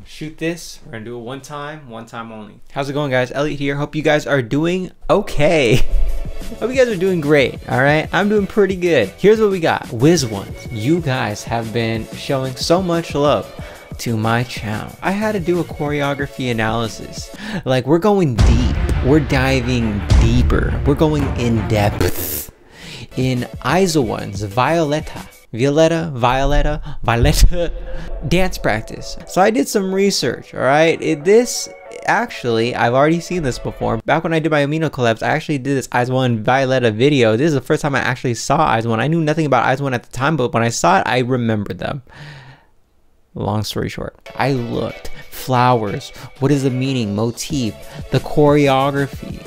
shoot this. We're gonna do it one time only. How's it going, guys? Elliot here. Hope you guys are doing okay. Hope you guys are doing great. All right, I'm doing pretty good. Here's what we got. Whiz ones. You guys have been showing so much love to my channel. I had to do a choreography analysis. Like, we're going deep. We're diving deeper. We're going in depth in IZONE's Violeta dance practice. So I did some research. All right, this actually, I've already seen this before. Back when I did my amino collabs, I actually did this IZONE Violeta video. This is the first time I actually saw IZONE. I knew nothing about IZONE at the time, but when I saw it, I remembered them. Long story short, I looked. Flowers, what is the meaning? Motif, the choreography.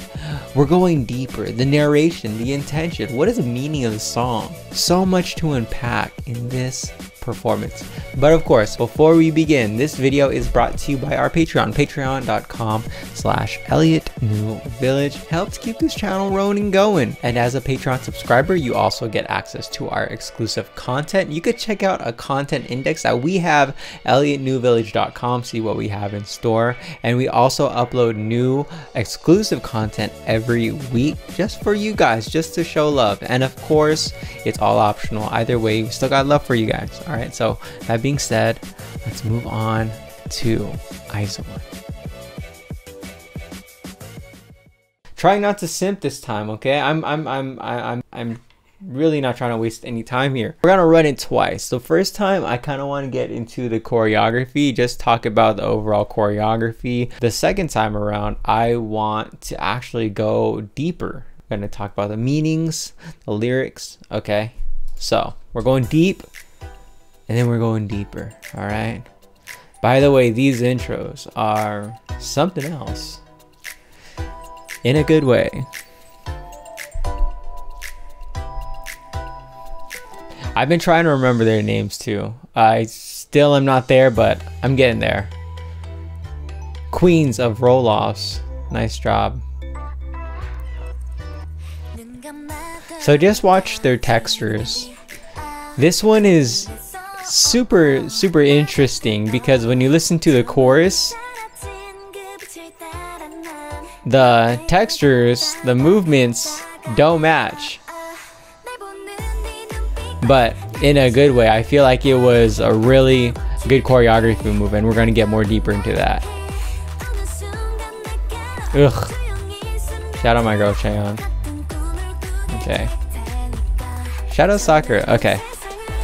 We're going deeper. The narration, the intention. What is the meaning of the song? So much to unpack in this performance. But of course, before we begin, this video is brought to you by our Patreon, patreon.com/ElliotNewVillage. Helps keep this channel rolling going. And as a Patreon subscriber, you also get access to our exclusive content. You could check out a content index that we have, ElliotNewVillage.com, see what we have in store. And we also upload new exclusive content every week just for you guys, just to show love. And of course, it's all optional. Either way, we still got love for you guys. All right, so that being said, let's move on to IZONE. Trying not to simp this time, okay? I'm really not trying to waste any time here. We're gonna run it twice. The first time, I kind of want to get into the choreography, just talk about the overall choreography. The second time around, I want to actually go deeper. I'm gonna talk about the meanings, the lyrics, okay? So we're going deep, and then we're going deeper. All right, by the way, these intros are something else in a good way. I've been trying to remember their names too. I still am not there, but I'm getting there. Queens of Roll-Offs, nice job. So just watch their textures. This one is super interesting because when you listen to the chorus, the textures, the movements don't match, but in a good way. I feel like it was a really good choreography move, and we're going to get more deeper into that. Ugh. Shout out my girl Cheon. Okay, shout out Sakura. Okay,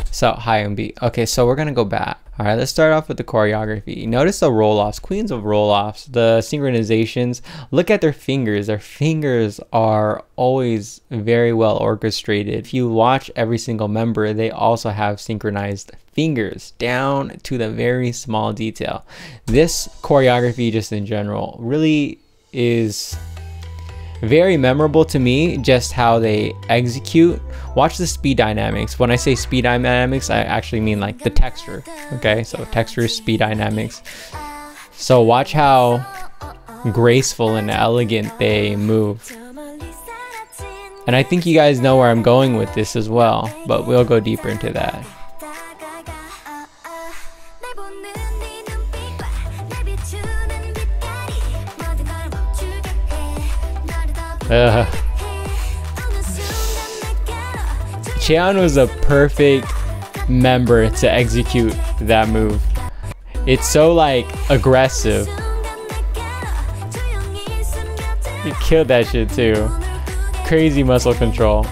so hi MB. Okay, so we're gonna go back. All right, let's start off with the choreography. Notice the roll-offs, queens of roll-offs, the synchronizations. Look at their fingers. Their fingers are always very well orchestrated. If you watch every single member, they also have synchronized fingers down to the very small detail. This choreography, just in general, really is very memorable to me, just how they execute. Watch the speed dynamics. When I say speed dynamics, I actually mean like the texture. Okay, so texture, speed dynamics. So watch how graceful and elegant they move. And I think you guys know where I'm going with this as well, but we'll go deeper into that. Cheon was a perfect member to execute that move. It's so like aggressive. He killed that shit too. Crazy muscle control.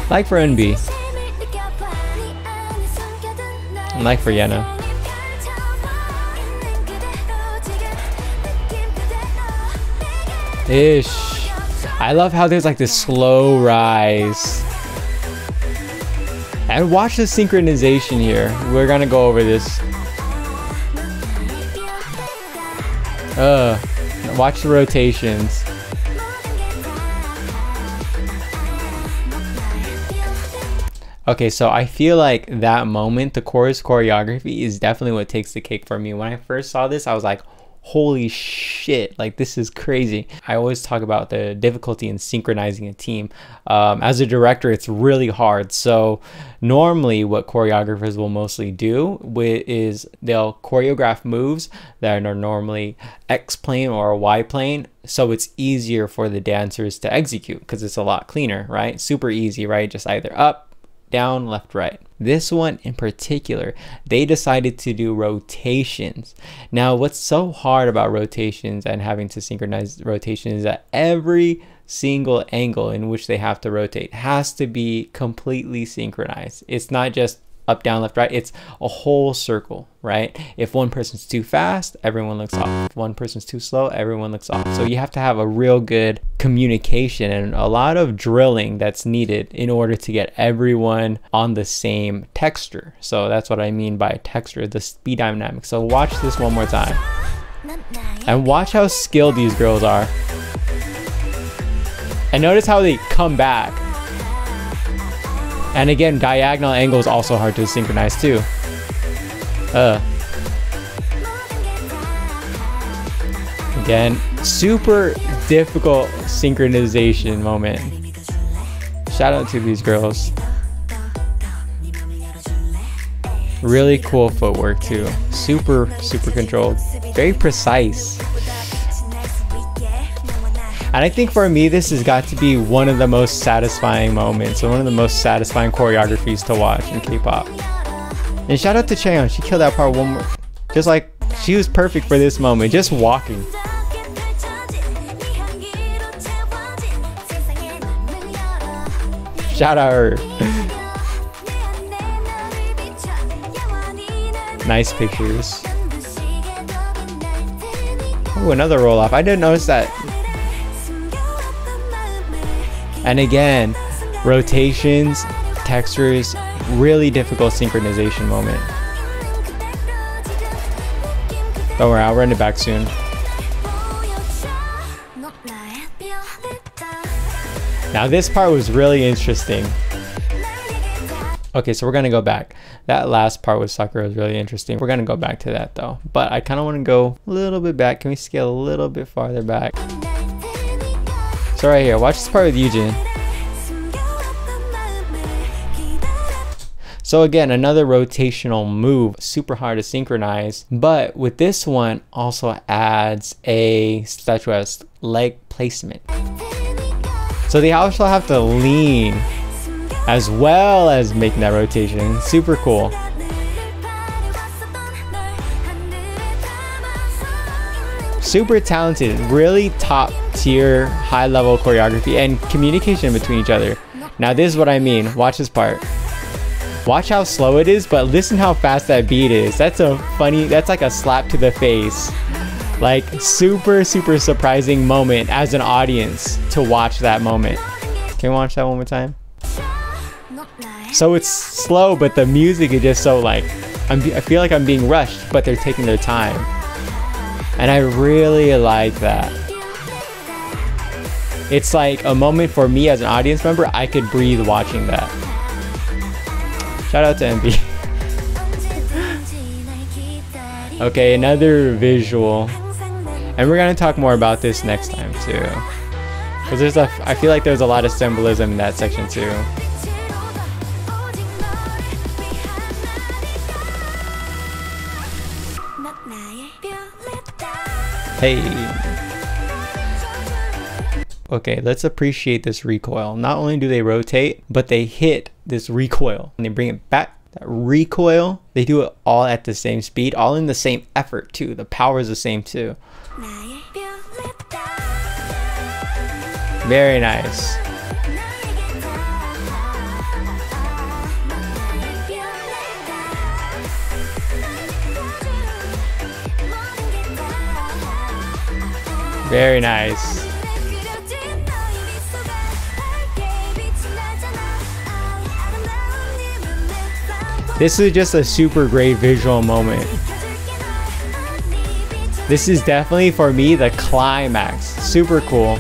Like for NB. And like for Yena. Ish. I love how there's like this slow rise. And watch the synchronization here. We're gonna go over this. Watch the rotations. Okay, so I feel like that moment, the chorus choreography, is definitely what takes the cake for me. When I first saw this, I was like, holy shit, like this is crazy. I always talk about the difficulty in synchronizing a team. As a director, it's really hard. So normally what choreographers will mostly do is they'll choreograph moves that are normally X plane or Y plane, so it's easier for the dancers to execute because it's a lot cleaner, right? Super easy, right? Just either up, down, left, right. This one in particular, they decided to do rotations. Now, what's so hard about rotations and having to synchronize rotations is that every single angle in which they have to rotate has to be completely synchronized. It's not just up, down, left, right. It's a whole circle, right? If one person's too fast, everyone looks off. If one person's too slow, everyone looks off. So you have to have a real good communication and a lot of drilling that's needed in order to get everyone on the same texture. So that's what I mean by texture, the speed dynamic. So watch this one more time. And watch how skilled these girls are. And notice how they come back. And again, diagonal angle is also hard to synchronize too. Again, super difficult synchronization moment. Shout out to these girls. Really cool footwork too. Super controlled. Very precise. And I think for me, this has got to be one of the most satisfying moments and one of the most satisfying choreographies to watch in K-pop. And shout out to Chaeyeon, she killed that part one more. Just like, she was perfect for this moment, just walking. Shout out her. Nice pictures. Oh, another roll off. I didn't notice that. And again, rotations, textures, really difficult synchronization moment. Don't worry, I'll run it back soon. Now this part was really interesting. Okay, so we're gonna go back. That last part with Sakura was really interesting. We're gonna go back to that though. But I kind of want to go a little bit back. Can we scale a little bit farther back? So right here, watch this part with Yujin. So again, another rotational move, super hard to synchronize, but with this one also adds a statuesque leg placement. So they also have to lean as well as making that rotation. Super cool. Super talented, really top tier, high level choreography and communication between each other. Now this is what I mean, watch this part. Watch how slow it is, but listen how fast that beat is. That's like a slap to the face. Like super surprising moment as an audience to watch that moment. Can we watch that one more time? So it's slow, but the music is just so like, I feel like I'm being rushed, but they're taking their time. And I really like that. It's like a moment for me as an audience member, I could breathe watching that. Shout out to MB. Okay, another visual. And we're gonna talk more about this next time too. Because I feel like there's a lot of symbolism in that section too. Hey. Okay, let's appreciate this recoil. Not only do they rotate, but they hit this recoil and they bring it back. That recoil, they do it all at the same speed, all in the same effort too. The power is the same too. Very nice. Very nice. This is just a super great visual moment. This is definitely for me the climax. Super cool.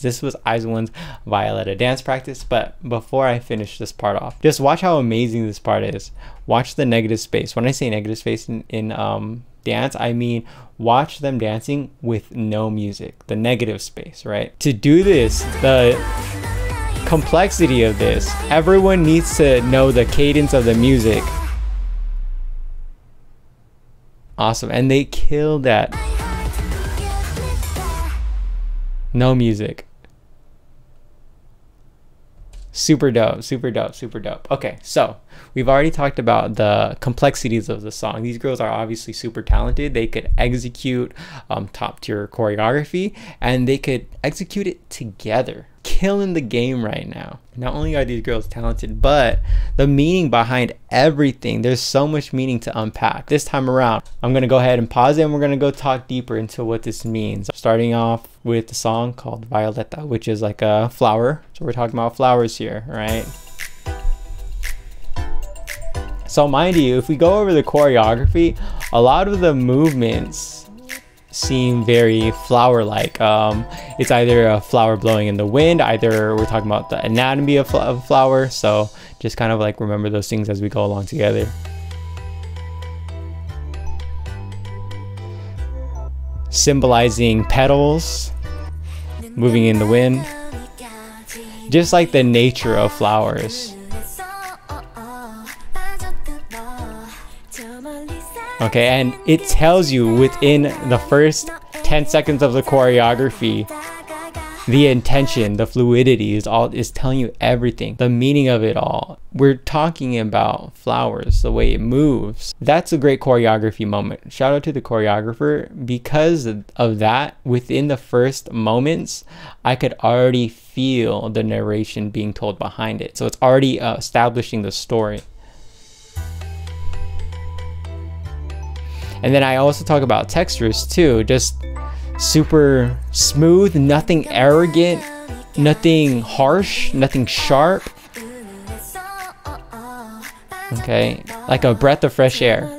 This was IZONE's Violeta dance practice. But before I finish this part off, just watch how amazing this part is. Watch the negative space. When I say negative space in dance, I mean watch them dancing with no music, the negative space, right? To do this, the complexity of this, everyone needs to know the cadence of the music. Awesome. And they killed that. No music. Super dope, super dope, super dope. Okay, so we've already talked about the complexities of the song. These girls are obviously super talented. They could execute top tier choreography, and they could execute it together. Killing the game right now. Not only are these girls talented, but the meaning behind everything, there's so much meaning to unpack. This time around, I'm gonna go ahead and pause it, and we're gonna go talk deeper into what this means. Starting off with the song called Violeta, which is like a flower. So we're talking about flowers here, right? So mind you, if we go over the choreography, a lot of the movements seem very flower-like. It's either a flower blowing in the wind, either we're talking about the anatomy of a flower. So just kind of like remember those things as we go along together. Symbolizing petals moving in the wind, just like the nature of flowers. Okay, and it tells you within the first 10 seconds of the choreography, the intention, the fluidity is telling you everything, the meaning of it all. We're talking about flowers, the way it moves. That's a great choreography moment. Shout out to the choreographer. Because of that, within the first moments, I could already feel the narration being told behind it. So it's already establishing the story. And then I also talk about textures too, just super smooth, nothing arrogant, nothing harsh, nothing sharp. Okay, like a breath of fresh air.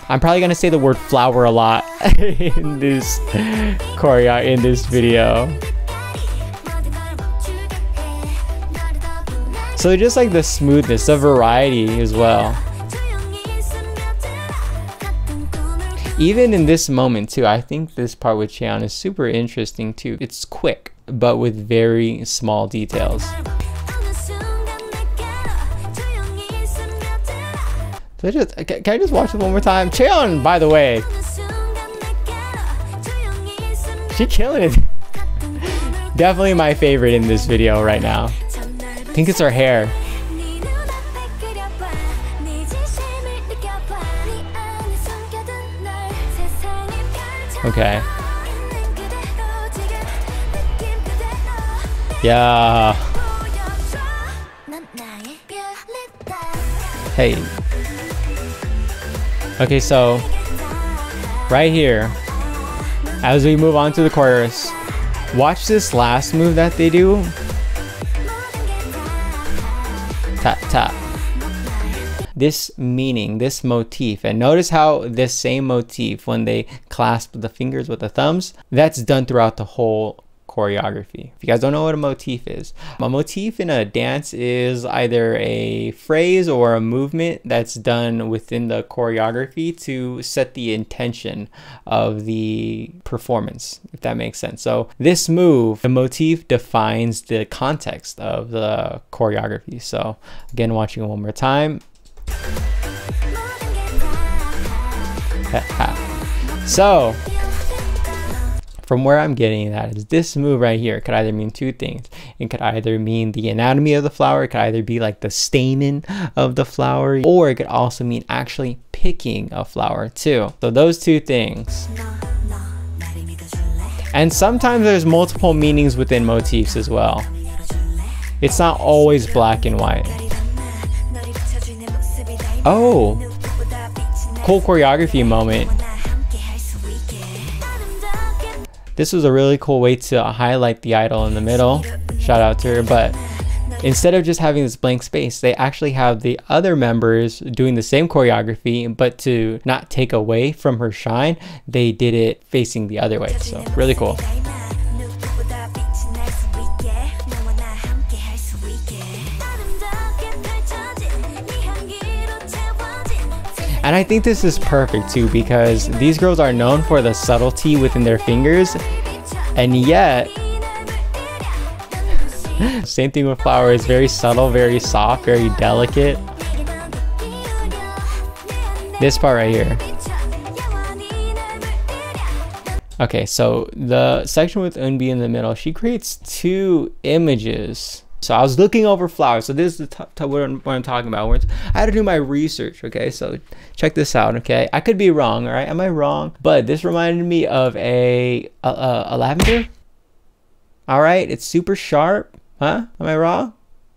I'm probably gonna say the word flower a lot in this choreo, in this video. So just like the smoothness, the variety as well. Even in this moment too, I think this part with Cheon is super interesting too. It's quick, but with very small details. So can I just watch it one more time? Cheon, by the way, she killing it. Definitely my favorite in this video right now. I think it's her hair. Okay. Yeah. Hey. Okay, so right here, as we move on to the chorus, watch this last move that they do. Tap, tap. This meaning, this motif, and notice how this same motif, when they clasp the fingers with the thumbs, that's done throughout the whole choreography. If you guys don't know what a motif is, a motif in a dance is either a phrase or a movement that's done within the choreography to set the intention of the performance, if that makes sense. So this move, the motif defines the context of the choreography. So again, watching it one more time. So from where I'm getting that is this move right here could either mean two things. It could either mean the anatomy of the flower, it could either be like the stamen of the flower, or it could also mean actually picking a flower too. So those two things. And sometimes there's multiple meanings within motifs as well. It's not always black and white. Oh, cool choreography moment. This was a really cool way to highlight the idol in the middle. Shout out to her. But instead of just having this blank space, they actually have the other members doing the same choreography, but to not take away from her shine, they did it facing the other way. So really cool. And I think this is perfect too, because these girls are known for the subtlety within their fingers, and yet same thing with Flower, is very subtle, very soft, very delicate. This part right here. Okay, so the section with Eunbi in the middle, she creates 2 images. So I was looking over Flower. So this is what I'm talking about. I had to do my research, okay? So check this out, okay? I could be wrong, all right? Am I wrong? But this reminded me of a lavender. All right, it's super sharp. Huh? Am I wrong?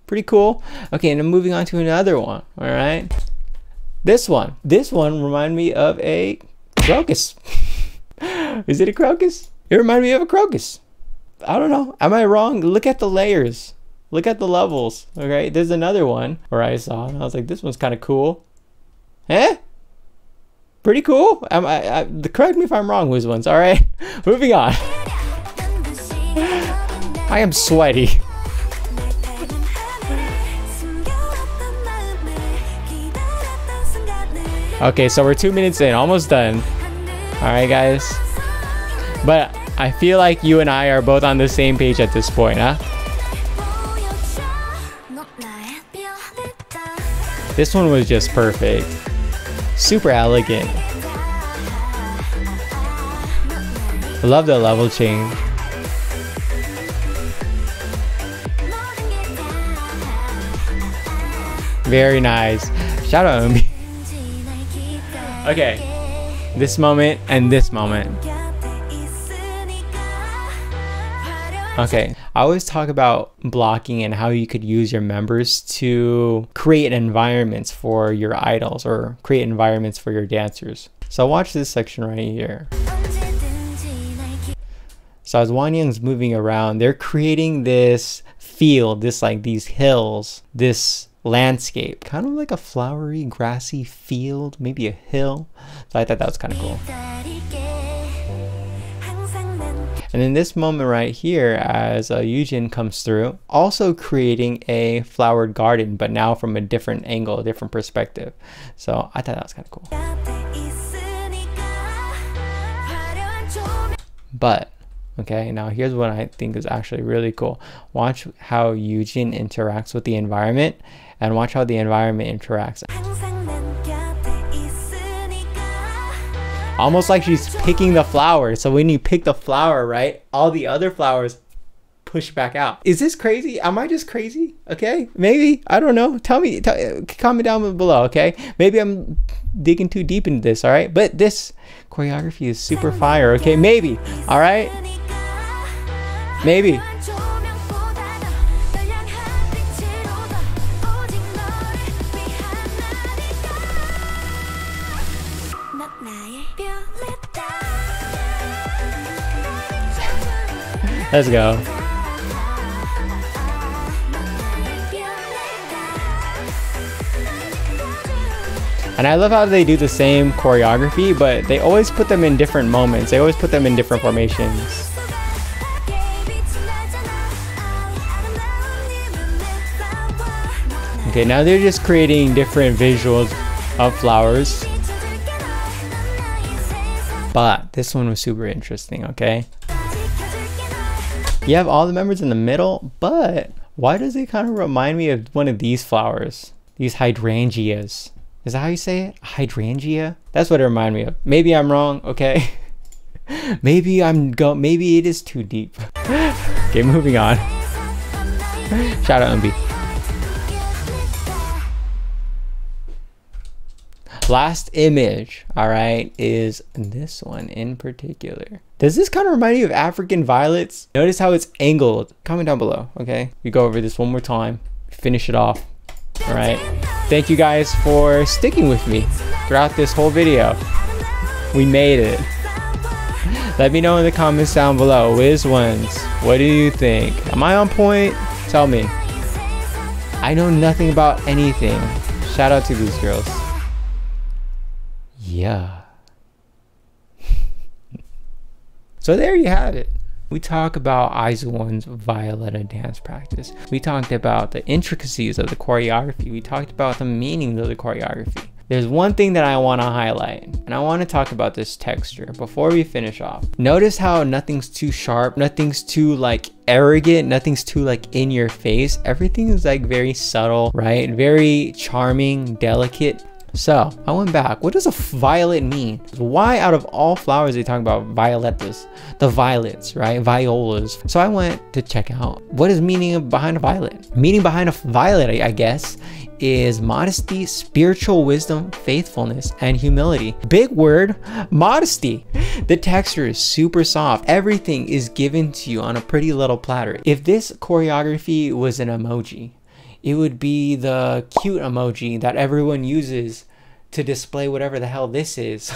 Pretty cool. Okay, and I'm moving on to another one, all right? This one reminded me of a crocus. Is it a crocus? It reminded me of a crocus. I don't know. Am I wrong? Look at the layers. Look at the levels. Okay, there's another one where I saw and I was like, this one's kind of cool. Eh? Pretty cool. Correct me if I'm wrong, whose ones. All right, moving on. I am sweaty. Okay, so we're 2 minutes in, almost done. All right, guys. But I feel like you and I are both on the same page at this point, huh? This one was just perfect. Super elegant. I love the level change. Very nice. Shout out Eunbi. Okay, this moment and this moment. Okay, I always talk about blocking and how you could use your members to create environments for your idols or create environments for your dancers. So watch this section right here. So as Wanyang's moving around, they're creating this field, these hills, this landscape, kind of like a flowery, grassy field, maybe a hill. So I thought that was kind of cool. And in this moment right here, as Yujin comes through, also creating a flowered garden, but now from a different angle, a different perspective. So I thought that was kind of cool. But, okay, now here's what I think is actually really cool. Watch how Yujin interacts with the environment, and watch how the environment interacts. Almost like she's picking the flower. So when you pick the flower, right, all the other flowers push back out. Is this crazy? Am I just crazy? Okay, maybe. I don't know. Tell me, comment down below, okay? Maybe I'm digging too deep into this, all right? But this choreography is super fire, okay? Maybe, all right? Maybe. Let's go. And I love how they do the same choreography, but they always put them in different moments. They always put them in different formations. Okay, now they're just creating different visuals of flowers. But this one was super interesting, okay? You have all the members in the middle, but why does it kind of remind me of one of these flowers? These hydrangeas. Is that how you say it? Hydrangea? That's what it reminded me of. Maybe I'm wrong, okay? Maybe it is too deep. Okay, moving on. Shout out Eunbi. Last image, all right, is this one in particular. Does this kind of remind you of African violets? Notice how it's angled. Comment down below, okay? We go over this one more time, finish it off, all right? Thank you guys for sticking with me throughout this whole video. We made it. Let me know in the comments down below, whiz ones, what do you think? Am I on point? Tell me. I know nothing about anything. Shout out to these girls. Yeah. So there you have it. We talk about IZONE's Violeta dance practice. We talked about the intricacies of the choreography. We talked about the meanings of the choreography. There's one thing that I want to highlight, and I want to talk about this texture before we finish off. Notice how nothing's too sharp, nothing's too like arrogant, nothing's too like in your face. Everything is like very subtle, right? Very charming, delicate. So I went back. What does a violet mean? Why out of all flowers they talk about violetas, the violets, right? Violas. So I went to check out what is meaning behind a violet. Meaning behind a violet, I guess, is modesty, spiritual wisdom, faithfulness, and humility. Big word, modesty. The texture is super soft. Everything is given to you on a pretty little platter. If this choreography was an emoji, it would be the cute emoji that everyone uses to display whatever the hell this is.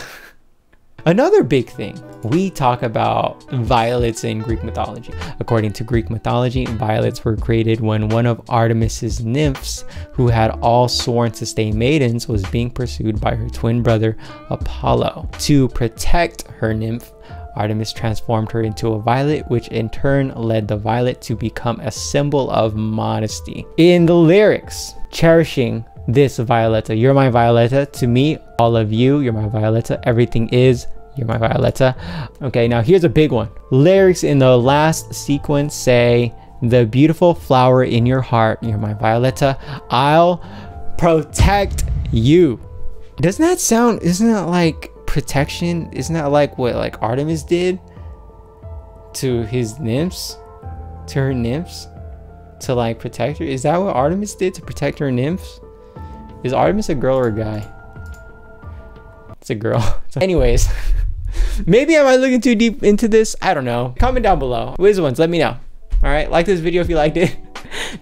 Another big thing, we talk about violets in Greek mythology. According to Greek mythology, violets were created when one of Artemis's nymphs, who had all sworn to stay maidens, was being pursued by her twin brother Apollo. To protect her nymph, Artemis transformed her into a violet, which in turn led the violet to become a symbol of modesty. In the lyrics, cherishing this Violeta, you're my Violeta, to me, all of you, you're my Violeta, everything is, you're my Violeta. Okay, now here's a big one. Lyrics in the last sequence say, the beautiful flower in your heart, you're my Violeta, I'll protect you. Doesn't that sound, isn't that like protection? Isn't that like what like Artemis did to his nymphs, to her nymphs, to like protect her? Is that what Artemis did to protect her nymphs? Is Artemis a girl or a guy? It's a girl. Anyways, maybe I might look too deep into this. I don't know. Comment down below. Whiz ones, let me know. All right, like this video if you liked it.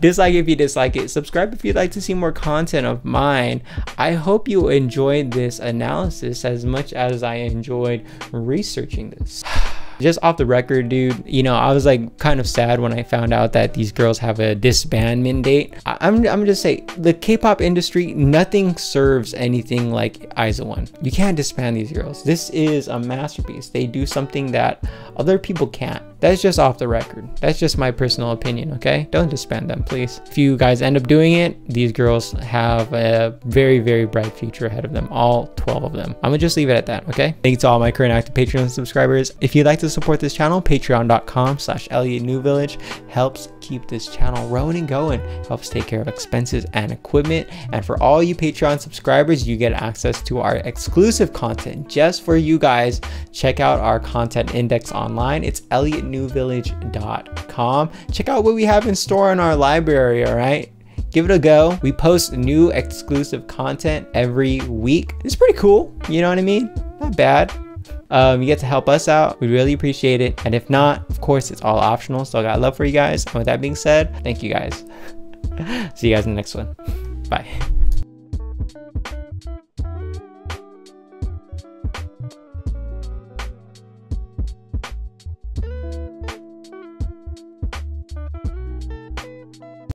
Dislike if you dislike it. Subscribe if you'd like to see more content of mine. I hope you enjoyed this analysis as much as I enjoyed researching this. Just off the record, dude, you know, I was like kind of sad when I found out that these girls have a disbandment date. I'm just saying, the K-pop industry, nothing serves anything like IZONE. You can't disband these girls. This is a masterpiece. They do something that other people can't. That's just off the record. That's just my personal opinion, okay? Don't disband them, please. If you guys end up doing it, these girls have a very, very bright future ahead of them, all 12 of them. I'm gonna just leave it at that, okay? Thanks to all my current active Patreon subscribers. If you'd like to support this channel, patreon.com/ElliotNewVillage helps keep this channel rolling and going, helps take care of expenses and equipment. And for all you Patreon subscribers, you get access to our exclusive content just for you guys. Check out our content index online. It's ElliotNewVillage.com. Check out what we have in store in our library, all right? Give it a go. We post new exclusive content every week. It's pretty cool, you know what I mean? Not bad. You get to help us out. We really appreciate it. And if not, of course, it's all optional. So I got love for you guys. And with that being said, thank you guys. See you guys in the next one. Bye.